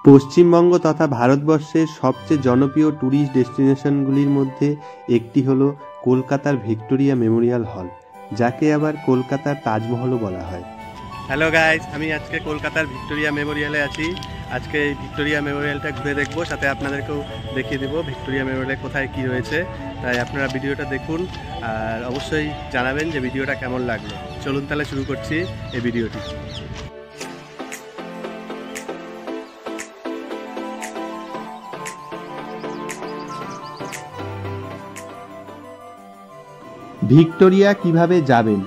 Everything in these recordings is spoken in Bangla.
পশ্চিমবঙ্গ তথা ভারতবর্ষের সবচেয়ে জনপ্রিয় ট্যুরিস্ট ডেস্টিনেশনগুলির মধ্যে একটি হলো কলকাতার ভিক্টোরিয়া মেমোরিয়াল হল, যাকে আবার কলকাতার তাজমহলও বলা হয়। হ্যালো গাইস, আমি আজকে কলকাতার ভিক্টোরিয়া মেমোরিয়ালে আছি। আজকে এই ভিক্টোরিয়া মেমোরিয়ালটা ঘুরে দেখবো, সাথে আপনাদেরকেও দেখিয়ে দেবো ভিক্টোরিয়া মেমোরিয়ালে কোথায় কি রয়েছে। তাই আপনারা ভিডিওটা দেখুন আর অবশ্যই জানাবেন যে ভিডিওটা কেমন লাগলো। চলুন তাহলে শুরু করছি এই ভিডিওটি। ভিক্টোরিয়া কিভাবে যাবেন?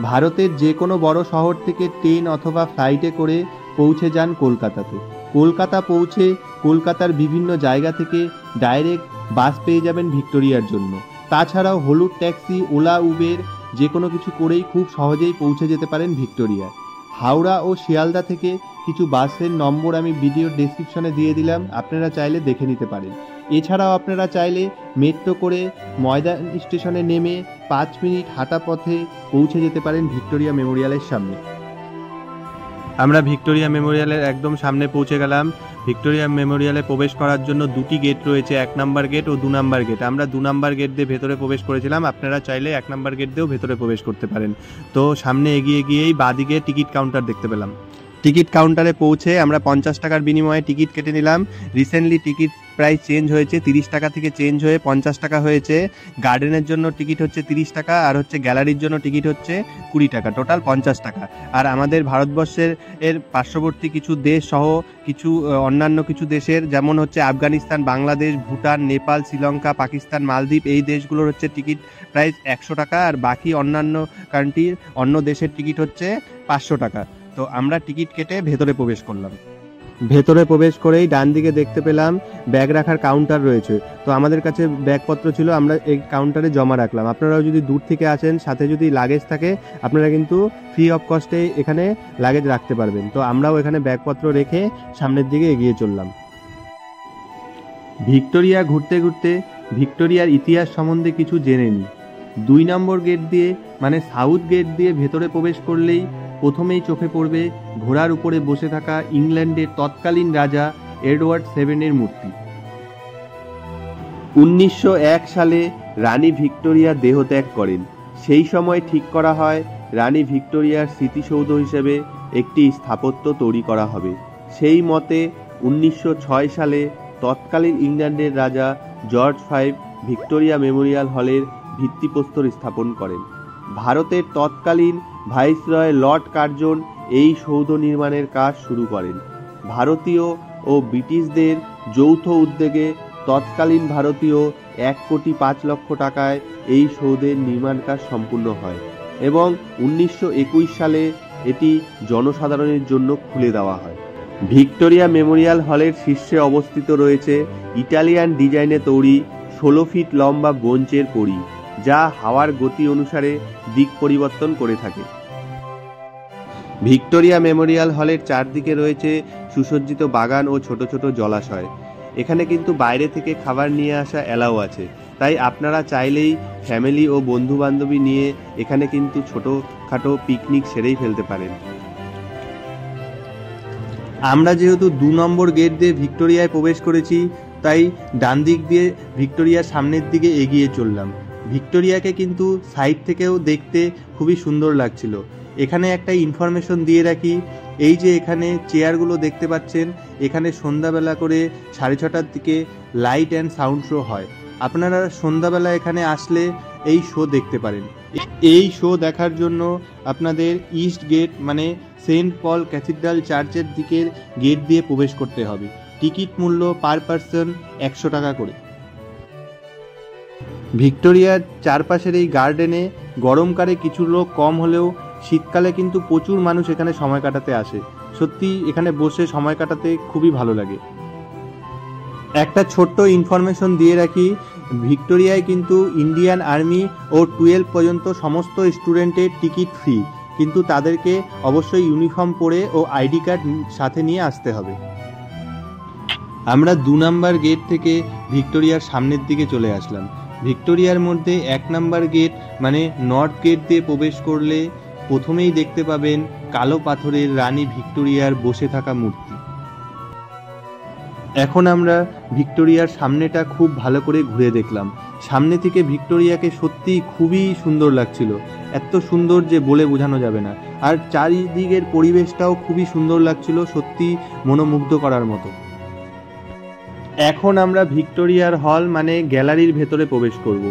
ভারতের যে কোনো বড় শহর থেকে ট্রেন অথবা ফ্লাইটে করে পৌঁছে যান কলকাতাতে। কলকাতা পৌঁছে কলকাতার বিভিন্ন জায়গা থেকে ডাইরেক্ট বাস পেয়ে যাবেন ভিক্টোরিয়ার জন্য। তাছাড়াও হলুদ ট্যাক্সি, ওলা, উবের যে কোনো কিছু করেই খুব সহজেই পৌঁছে যেতে পারেন ভিক্টোরিয়া। হাওড়া ও শিয়ালদা থেকে কিছু বাসের নম্বর আমি ভিডিওর ডেসক্রিপশনে দিয়ে দিলাম, আপনারা চাইলে দেখে নিতে পারেন। এছাড়াও আপনারা চাইলে মেট্রো করে ময়দান স্টেশনে নেমে 5 মিনিট হাঁটা পথে পৌঁছে যেতে পারেন ভিক্টোরিয়া মেমোরিয়ালের সামনে। আমরা ভিক্টোরিয়া মেমোরিয়ালের একদম সামনে পৌঁছে গেলাম। ভিক্টোরিয়া মেমোরিয়ালে প্রবেশ করার জন্য দুটি গেট রয়েছে, 1 নম্বর গেট ও 2 নম্বর গেট। আমরা 2 নম্বর গেট দিয়ে ভেতরে প্রবেশ করেছিলাম, আপনারা চাইলে 1 নম্বর গেট দিয়েও ভেতরে প্রবেশ করতে পারেন। তো সামনে এগিয়ে গিয়েই বাঁদিকে টিকিট কাউন্টার দেখতে পেলাম। টিকিট কাউন্টারে পৌঁছে আমরা 50 টাকার বিনিময়ে টিকিট কেটে নিলাম। রিসেন্টলি টিকিট প্রাইস চেঞ্জ হয়েছে, 30 টাকা থেকে চেঞ্জ হয়ে 50 টাকা হয়েছে। গার্ডেনের জন্য টিকিট হচ্ছে 30 টাকা, আর হচ্ছে গ্যালারির জন্য টিকিট হচ্ছে 20 টাকা, টোটাল 50 টাকা। আর আমাদের ভারতবর্ষের পার্শ্ববর্তী কিছু দেশ সহ কিছু অন্যান্য কিছু দেশের, যেমন হচ্ছে আফগানিস্তান, বাংলাদেশ, ভুটান, নেপাল, শ্রীলঙ্কা, পাকিস্তান, মালদ্বীপ, এই দেশগুলোর হচ্ছে টিকিট প্রাইস 100 টাকা, আর বাকি অন্যান্য কান্ট্রির অন্য দেশের টিকিট হচ্ছে 500 টাকা। তো আমরা টিকিট কেটে ভেতরে প্রবেশ করলাম। ভেতরে প্রবেশ করেই ডান দিকে দেখতে পেলাম ব্যাগ রাখার কাউন্টার রয়েছে। তো আমাদের কাছে ব্যাগপত্র ছিল, আমরা এই কাউন্টারে জমা রাখলাম। আপনারাও যদি দূর থেকে আসেন, সাথে যদি লাগেজ থাকে, আপনারা কিন্তু ফ্রি অফ কস্টে এখানে লাগেজ রাখতে পারবেন। তো আমরাও এখানে ব্যাগপত্র রেখে সামনের দিকে এগিয়ে চললাম। ভিক্টোরিয়া ঘুরতে ঘুরতে ভিক্টোরিয়ার ইতিহাস সম্বন্ধে কিছু জেনে নিই। 2 নম্বর গেট দিয়ে মানে সাউথ গেট দিয়ে ভেতরে প্রবেশ করলেই প্রথমেই চোখে পড়বে ঘোড়ার উপরে বসে থাকা ইংল্যান্ডের তৎকালীন রাজা এডওয়ার্ড 7 এর মূর্তি। 1901 সালে রানী ভিক্টোরিয়া দেহত্যাগ করেন। সেই সময় ঠিক করা হয় রানী ভিক্টোরিয়ার স্মৃতিসৌধ হিসেবে একটি স্থাপত্য তৈরি করা হবে। সেই মতে 1906 সালে তৎকালীন ইংল্যান্ডের রাজা জর্জ 5 ভিক্টোরিয়া মেমোরিয়াল হলের ভিত্তিপ্রস্তর স্থাপন করেন। ভারতের তৎকালীন ভাইসরয় লর্ড কার্জন এই সৌধ নির্মাণের কাজ শুরু করেন। ভারতীয় ও ব্রিটিশদের যৌথ উদ্যোগে তৎকালীন ভারতীয় 1,05,00,000 টাকায় এই সৌধের নির্মাণ কাজ সম্পূর্ণ হয় এবং 1921 সালে এটি জনসাধারণের জন্য খুলে দেওয়া হয়। ভিক্টোরিয়া মেমোরিয়াল হলের শীর্ষে অবস্থিত রয়েছে ইটালিয়ান ডিজাইনে তৈরি 16 ফিট লম্বা ব্রোঞ্জের পরী, যা হাওয়ার গতি অনুসারে দিক পরিবর্তন করে থাকে। ভিক্টোরিয়া মেমোরিয়াল হলের চারদিকে রয়েছে সুসজ্জিত বাগান ও ছোট ছোট জলাশয়। এখানে কিন্তু বাইরে থেকে খাবার নিয়ে আসা অ্যালাউ আছে, তাই আপনারা চাইলেই ফ্যামিলি ও বন্ধু বান্ধবী নিয়ে এখানে কিন্তু ছোটোখাটো পিকনিক সেরেই ফেলতে পারেন। আমরা যেহেতু 2 নম্বর গেট দিয়ে ভিক্টোরিয়ায় প্রবেশ করেছি, তাই ডান দিক দিয়ে ভিক্টোরিয়ার সামনের দিকে এগিয়ে চললাম। ভিক্টোরিয়াকে কিন্তু সাইড থেকেও দেখতে খুবই সুন্দর লাগছিল। এখানে একটা ইনফরমেশন দিয়ে রাখি, এই যে এখানে চেয়ারগুলো দেখতে পাচ্ছেন, এখানে সন্ধ্যাবেলা করে 6:30টার দিকে লাইট অ্যান্ড সাউন্ড শো হয়। আপনারা সন্ধ্যাবেলা এখানে আসলে এই শো দেখতে পারেন। এই শো দেখার জন্য আপনাদের ইস্ট গেট মানে সেন্ট পল ক্যাথিড্রাল চার্চের দিকের গেট দিয়ে প্রবেশ করতে হবে। টিকিট মূল্য পার পারসন 100 টাকা করে। ভিক্টোরিয়ার চারপাশের এই গার্ডেনে গরমকালে কিছু লোক কম হলেও শীতকালে কিন্তু প্রচুর মানুষ এখানে সময় কাটাতে আসে। সত্যি এখানে বসে সময় কাটাতে খুবই ভালো লাগে। একটা ছোট্ট ইনফরমেশন দিয়ে রাখি, ভিক্টোরিয়ায় কিন্তু ইন্ডিয়ান আর্মি ও 12 পর্যন্ত সমস্ত স্টুডেন্টের টিকিট ফ্রি, কিন্তু তাদেরকে অবশ্যই ইউনিফর্ম পরে ও আইডি কার্ড সাথে নিয়ে আসতে হবে। আমরা 2 নম্বর গেট থেকে ভিক্টোরিয়ার সামনের দিকে চলে আসলাম। ভিক্টোরিয়ার মধ্যে 1 নম্বর গেট মানে নর্থ গেট দিয়ে প্রবেশ করলে প্রথমেই দেখতে পাবেন কালো পাথরের রানী ভিক্টোরিয়ার বসে থাকা মূর্তি। এখন আমরা ভিক্টোরিয়ার সামনেটা খুব ভালো করে ঘুরে দেখলাম। সামনে থেকে ভিক্টোরিয়াকে সত্যিই খুবই সুন্দর লাগছিল, এত সুন্দর যে বলে বোঝানো যাবে না। আর চারিদিকের পরিবেশটাও খুবই সুন্দর লাগছিল, সত্যি মনোমুগ্ধ করার মতো। এখন আমরা ভিক্টোরিয়ার হল মানে গ্যালারির ভেতরে প্রবেশ করব,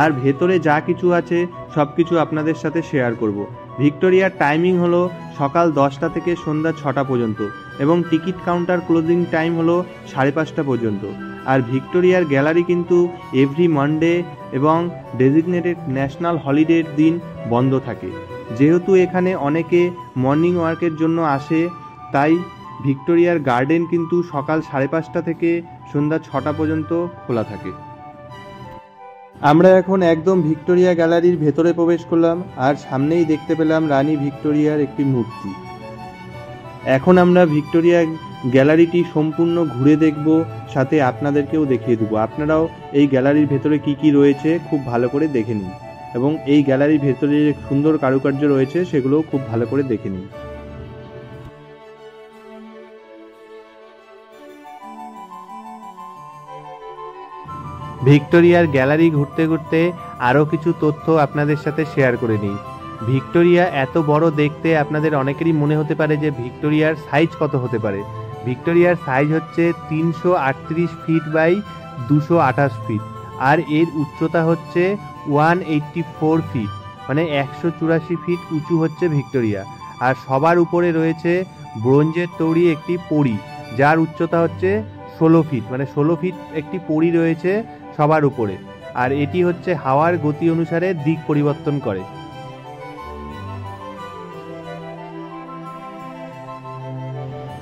আর ভেতরে যা কিছু আছে সব কিছু আপনাদের সাথে শেয়ার করব। ভিক্টোরিয়ার টাইমিং হলো সকাল 10টা থেকে সন্ধ্যা 6টা পর্যন্ত, এবং টিকিট কাউন্টার ক্লোজিং টাইম হলো 5:30 পর্যন্ত। আর ভিক্টোরিয়ার গ্যালারি কিন্তু এভরি মানডে এবং ডেজিগনেটেড ন্যাশনাল হলিডের দিন বন্ধ থাকে। যেহেতু এখানে অনেকে মর্নিং ওয়ার্কের জন্য আসে, তাই ভিক্টোরিয়ার গার্ডেন কিন্তু সকাল 5:30 থেকে সন্ধ্যা 6টা পর্যন্ত খোলা থাকে। আমরা এখন একদম ভিক্টোরিয়া গ্যালারির ভেতরে প্রবেশ করলাম, আর সামনেই দেখতে পেলাম রানী ভিক্টোরিয়ার একটি মূর্তি। এখন আমরা ভিক্টোরিয়া গ্যালারিটি সম্পূর্ণ ঘুরে দেখব, সাথে আপনাদেরকেও দেখিয়ে দেবো। আপনারাও এই গ্যালারির ভেতরে কি কি রয়েছে খুব ভালো করে দেখে নিন, এবং এই গ্যালারির ভেতরে যে সুন্দর কারুকার্য রয়েছে সেগুলোও খুব ভালো করে দেখে নিন। ভিক্টোরিয়ার গ্যালারি ঘুরতে ঘুরতে আরও কিছু তথ্য আপনাদের সাথে শেয়ার করে নিই। ভিক্টোরিয়া এত বড় দেখতে আপনাদের অনেকেরই মনে হতে পারে যে ভিক্টোরিয়ার সাইজ কত হতে পারে। ভিক্টোরিয়ার সাইজ হচ্ছে 338 ফিট বাই 228 ফিট, আর এর উচ্চতা হচ্ছে 184 ফিট, মানে 184 ফিট উঁচু হচ্ছে ভিক্টোরিয়া। আর সবার উপরে রয়েছে ব্রোঞ্জের তৈরি একটি পরী, যার উচ্চতা হচ্ছে 16 ফিট, মানে 16 ফিট একটি পরী রয়েছে সবার উপরে। আর এটি হচ্ছে হাওয়ার গতি অনুসারে দিক পরিবর্তন করে।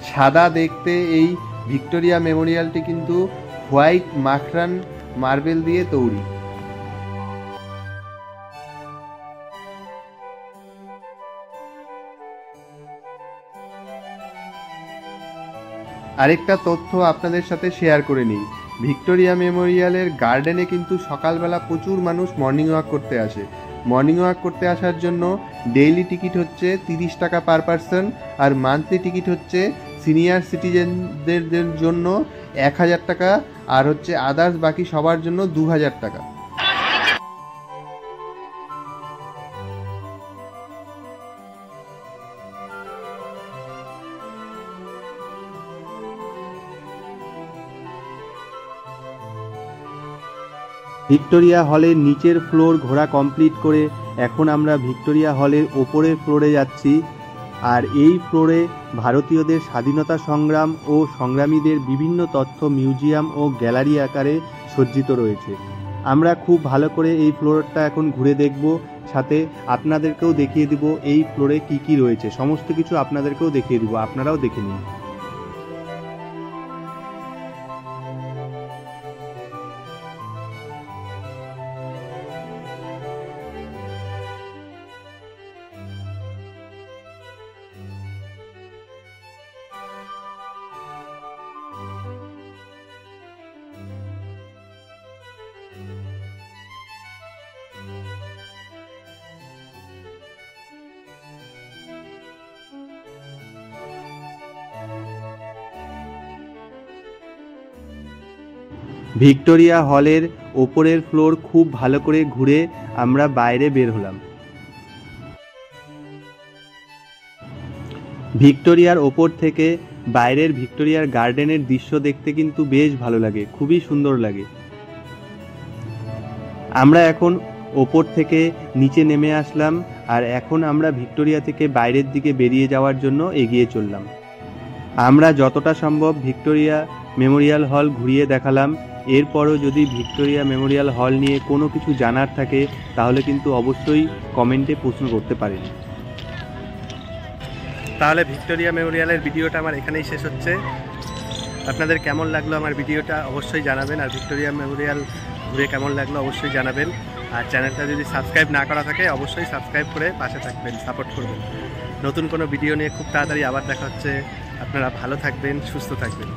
সাদা দেখতে এই ভিক্টোরিয়া মেমোরিয়ালটি কিন্তু হোয়াইট মাখরান মার্বেল দিয়ে তৈরি। আরেকটা তথ্য আপনাদের সাথে শেয়ার করে নিই, ভিক্টোরিয়া মেমোরিয়ালের গার্ডেনে কিন্তু সকালবেলা প্রচুর মানুষ মর্নিং ওয়াক করতে আসে। মর্নিং ওয়াক করতে আসার জন্য ডেইলি টিকিট হচ্ছে 30 টাকা পার পারসন, আর মান্থলি টিকিট হচ্ছে সিনিয়র সিটিজেনদের জন্য 1000 টাকা, আর হচ্ছে আদার্স বাকি সবার জন্য 2000 টাকা। ভিক্টোরিয়া হলের নিচের ফ্লোর ঘোরা কমপ্লিট করে এখন আমরা ভিক্টোরিয়া হলের ওপরের ফ্লোরে যাচ্ছি। আর এই ফ্লোরে ভারতীয়দের স্বাধীনতা সংগ্রাম ও সংগ্রামীদের বিভিন্ন তথ্য মিউজিয়াম ও গ্যালারি আকারে সজ্জিত রয়েছে। আমরা খুব ভালো করে এই ফ্লোরটা এখন ঘুরে দেখব, সাথে আপনাদেরকেও দেখিয়ে দিব এই ফ্লোরে কি কি রয়েছে, সমস্ত কিছু আপনাদেরকেও দেখিয়ে দিব, আপনারাও দেখে নিন। ভিক্টোরিয়া হলের ওপরের ফ্লোর খুব ভালো করে ঘুরে আমরা বাইরে বের হলাম। ভিক্টোরিয়ার ওপর থেকে বাইরের ভিক্টোরিয়ার গার্ডেনের দৃশ্য দেখতে কিন্তু বেশ ভালো লাগে, খুবই সুন্দর লাগে। আমরা এখন ওপর থেকে নিচে নেমে আসলাম, আর এখন আমরা ভিক্টোরিয়া থেকে বাইরের দিকে বেরিয়ে যাওয়ার জন্য এগিয়ে চললাম। আমরা যতটা সম্ভব ভিক্টোরিয়া মেমোরিয়াল হল ঘুরিয়ে দেখালাম। এরপরও যদি ভিক্টোরিয়া মেমোরিয়াল হল নিয়ে কোনো কিছু জানার থাকে তাহলে কিন্তু অবশ্যই কমেন্টে প্রশ্ন করতে পারেন। তাহলে ভিক্টোরিয়া মেমোরিয়ালের ভিডিওটা আমার এখানেই শেষ হচ্ছে। আপনাদের কেমন লাগলো আমার ভিডিওটা অবশ্যই জানাবেন, আর ভিক্টোরিয়া মেমোরিয়াল ঘুরে কেমন লাগলো অবশ্যই জানাবেন। আর চ্যানেলটা যদি সাবস্ক্রাইব না করা থাকে অবশ্যই সাবস্ক্রাইব করে পাশে থাকবেন, সাপোর্ট করবেন। নতুন কোনো ভিডিও নিয়ে খুব তাড়াতাড়ি আবার দেখা হচ্ছে। আপনারা ভালো থাকবেন, সুস্থ থাকবেন।